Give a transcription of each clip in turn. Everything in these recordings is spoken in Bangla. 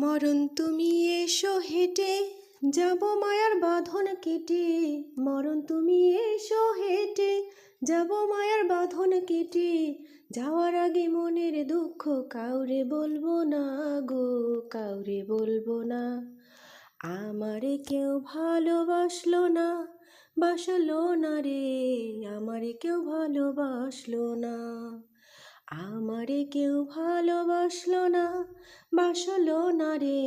মরণ তুমি এসো হেঁটে যাব মায়ার বাঁধন কেটে। মরণ তুমি এসো হেঁটে যাব মায়ার বাঁধন কেটে। যাওয়ার আগে মনের দুঃখ কাউরে বলবো না গো, কাউরে বলবো না। আমারে কেউ ভালোবাসলো না, বাসলো না রে, আমারে কেউ ভালোবাসলো না। আমারে কেউ ভালোবাসলো না, বাসলো না রে,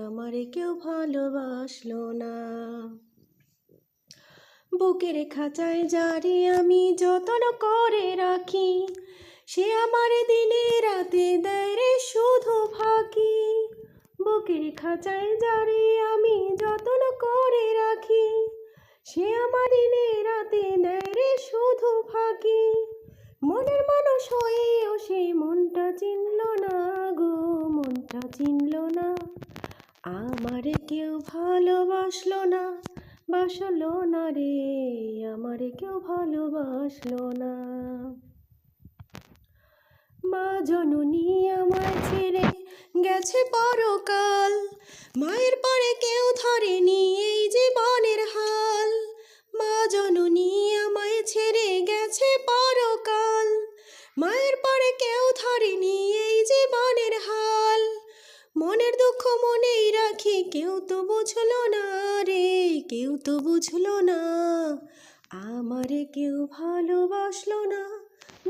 আমারে কেউ ভালোবাসলো না। বুকের খাঁচায় যারে আমি যতন করে রাখি, সে আমারে দিনে রাতে দেয় রে শুধু ফাঁকি। বুকের খাঁচায় যারে আমি যতন করে রাখি, সে আমার দিনে রাতে দেয় রে শুধু ফাঁকি। মনের মানুষ হয়েও সে মনটা চিনল না গো, মনটা চিনল না। আমারে কেউ ভালোবাসলো না, বাসলো না রে, আমারে কেউ ভালোবাসলো না। মা জননী আমায় ছেড়ে গেছে পরকাল, মায়ের পরে কেউ ধরেনি এই জীবনের হাল। মা জননী আমায় ছেড়ে গেছে পরকাল, মায়ের পরে কেউ ধরেনি এই জীবনের হাল। মনের দুঃখ মনেই রাখি, কেউ তো বুঝলো না রে, কেউ তো বুঝলো না। আমারে কেউ ভালোবাসলো না,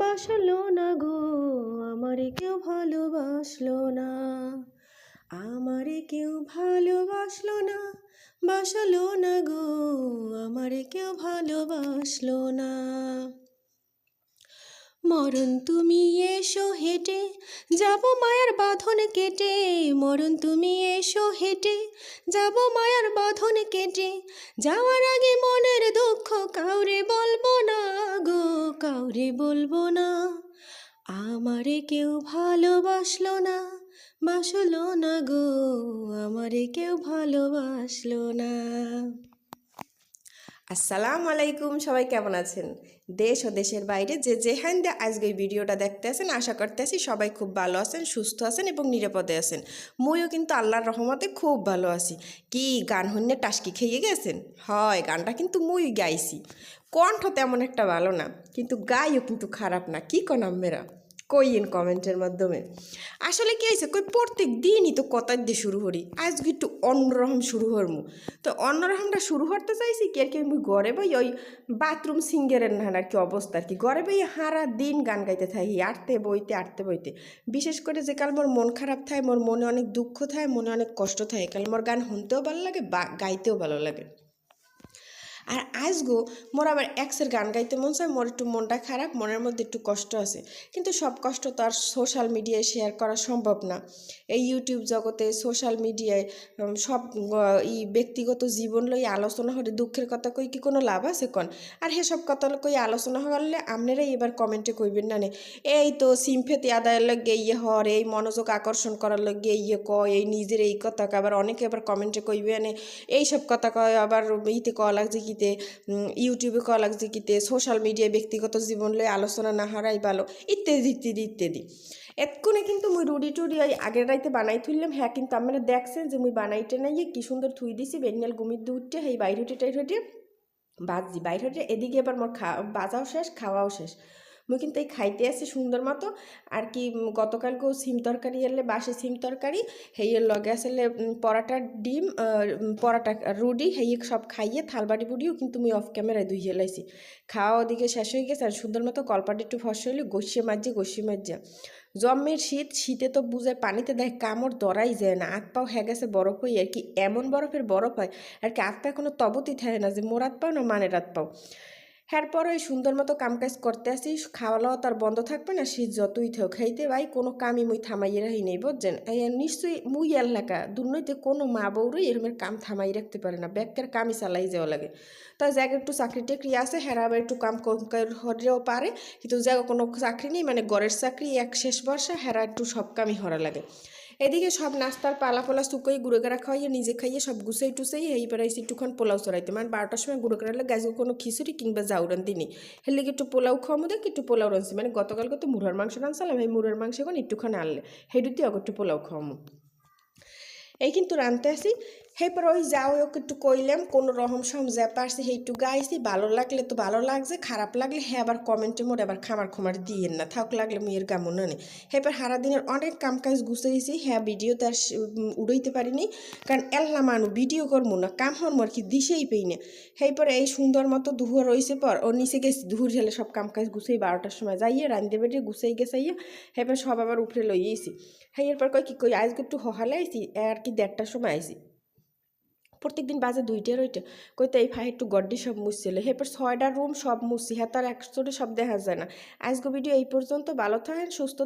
বাসলো না গো, আমারে কেউ ভালোবাসলো না। আমারে কেউ ভালোবাসলো না, বাসলো না গো, আমারে কেউ ভালোবাসলো না। মরণ তুমি এসো হেঁটে যাব মায়ার বাঁধন কেটে। মরণ তুমি এসো হেঁটে যাব মায়ার বাঁধন কেটে। যাওয়ার আগে মনের দুঃখ কাউরে বলবো না গো, কাউরে বলবো না। আমারে কেউ ভালোবাসলো না, বাসলো না গো, আমারে কেউ ভালোবাসলো না। আসসালামু আলাইকুম, সবাই কেমন আছেন? দেশ ও দেশের বাইরে যে যেখান দিয়ে আজকে এই ভিডিওটা দেখতে আছেন, আশা করতে আছি সবাই খুব ভালো আছেন, সুস্থ আছেন এবং নিরাপদে আছেন। মইও কিন্তু আল্লাহর রহমতে খুব ভালো আছি। কি গান শুনে টাসকি খেয়ে গেছেন? হয়, গানটা কিন্তু মুই গাইছি। কণ্ঠ তেমন একটা ভালো না, কিন্তু গাইও কিন্তু খারাপ না। কি কনামেরা কইয়েন কমেন্টের মাধ্যমে। আসলে কি হয়েছে, কই প্রত্যেক দিনই তো কথার দিয়ে শুরু করি, আজকে একটু অন্যরকম শুরু করমু। তো অন্যরকমটা শুরু করতে চাইছি কি আর কি, আমি ঘরে বই ওই বাথরুম সিঙ্গারের না আর কি অবস্থা আর কি, ঘরে বই সারা দিন গান গাইতে থাকি, আটতে বইতে। বিশেষ করে যে কাল মোর মন খারাপ থাকে, মোর মনে অনেক দুঃখ থাকে, মনে অনেক কষ্ট থাকে, কাল মোর গান শুনতেও ভালো লাগে বা গাইতেও ভালো লাগে। আর আজগো মোর আবার এক্সের গান গাইতে মন চায়, মোর একটু মনটা খারাপ, মনের মধ্যে একটু কষ্ট আছে, কিন্তু সব কষ্ট তো আর সোশ্যাল মিডিয়ায় শেয়ার করা সম্ভব না। এই ইউটিউব জগতে সোশ্যাল মিডিয়ায় সব ব্যক্তিগত জীবন লই আলোচনা হলে দুঃখের কথা কই কি কোনো লাভ আছে কন? আর সেসব কথা কই আলোচনা করলে আপনারাই এবার কমেন্টে কইবেন না নে এই তো সিম্পেথি আদায়ের লগে ইয়ে হর, এই মনোযোগ আকর্ষণ করার লগে ইয়ে কয়, এই নিজের এই কথা আবার অনেকে আবার কমেন্টে কইবে না এইসব কথা কয়, আবার ইতে কওয়া লাগছে কিতে ইউটিউবে কওয়া লাগছে কিতে সোশ্যাল মিডিয়ায় ব্যক্তিগত জীবন লই আলোচনা না হারাই ভালো, ইত্যাদি ইত্যাদি ইত্যাদি। এক্ষণে কিন্তু মুই রুডি টুডি ওই আগের রাইতে বানাই থুইলাম। হ্যাঁ, কিন্তু আপনারা দেখছেন যে মুই বানাইতে নাই কি সুন্দর থুই দিছি, বেনিয়াল গুমির দুধটা এই বাইর হটে বাজি বাইর হটে। এদিকে এবার মোর বাজাও শেষ, খাওয়াও শেষ। মুই কিন্তু এই খাইতে আসি সুন্দর মতো আর কি। গতকালকেও সিম তরকারি এলে, বাসি সিম তরকারি হেয়ের লগে আসলে পরাটা ডিম, পরাটা রুডি হেয়ে সব খাইয়ে থালবাড়ি বুড়িও কিন্তু মুই অফ ক্যামেরায় ধুইয়ে লাইছি। খাওয়া ওদিকে শেষ হয়ে গেছে, আর সুন্দর মতো কলপাটি একটু ফসে হইলে গসিয়ে মাজা। জম্মের শীত, শীতে তো বুঝায় পানিতে দেয় কামড় ধরাই যায় না, হাত পাও হয়ে গেছে বরফ হই আর কি, এমন বরফের বরফ হয় আর কি, হাত পা কোনো তবতই থাকে না যে মোর হাত পাও না মানের হাত পাও। এরপর ওই সুন্দর মতো কাজ করতে আসি, খাওয়া দাওয়া তার বন্ধ থাকবে না, শীত যতই থাক খাইতে ভাই কোনো কামই মুই থামাইয়ে রাখি নেই বুঝছেন। নিশ্চয়ই মুই এলাকা দুর্নইতে কোনো মা বউরই এরমের কাম থামাই রাখতে পারে না, ব্যাগের কামই চালাই যাওয়া লাগে। তাই জায়গা একটু চাকরি টাকরি আছে, হ্যাঁ আবার একটু কাম হরেও পারে, কিন্তু জায়গা কোনো চাকরি নেই, মানে ঘরের চাকরি এক শেষ বর্ষা, হ্যাঁ একটু সব কামই হরা লাগে। এদিকে সব নাস্তার পালা শুকোই গুঁড়ো গেড়া খাওয়াইয়ে নিজে খাইয়ে সব গুছাই টুসাই এই বেড়াইছি একটুক্ষণ পোলাও চড়াইতে, মানে 12টার সময় গুঁড়ো গেড়ালে গাছকে কোনো খিচুড়ি কিংবা জাউরান দিনই হেলে একটু পোলাও খাওয়ামো দেখ, একটু পোলাও রানছি, মানে গতকালকে তো মুরহার মাংস রানছিলাম, এই মুরহার মাংস এখন একটুখানি আনলে হেডুতে একটু পোলাও খাওয়ামো। এই কিন্তু রানতে আসি এরপর ওই যাও ওকে একটু কইলাম কোনো রহম সহম যা পারছি একটু গাইছি ভালো লাগলে তো ভালো লাগছে খারাপ লাগলে হ্যাঁ আবার কমেন্টে মোড়ে আবার খামার দিয়েন না থাক লাগলে মুইয়ের কামও না নেই এরপর সারা দিনের অনেক কাম কাজ গুছাইছি হ্যাঁ ভিডিওতে আর উড়াইতে পারিনি কারণ এল্লা মানু ভিডিও করবো না কাম হরমো আর কি দিশেই পেই না এরপরে এই সুন্দর মতো দুহুয়া রয়েছে পর ও নিচে গেছি দুহুর ঝেলে সব কাম কাজ গুছাই 12টার সময় যাইয়ে রান্ধতে বেরিয়ে গুছাই গেছাইয়া এরপর সব আবার উপরে লইয়েছি হ্যাঁ এরপর কই কি কই আজকে একটু হহালে আইসি আর কি 1টার সময় আইসি প্রত্যেকদিন বাজে 2টার ওইটা কইতে এই ভাই একটু গড্ডি সব মুছছিল এরপর 6টার রুম সব মুছছি হ্যাঁ তার একসাথে সব দেখা যায় না আজকে ভিডিও এই পর্যন্ত ভালো থাকেন সুস্থ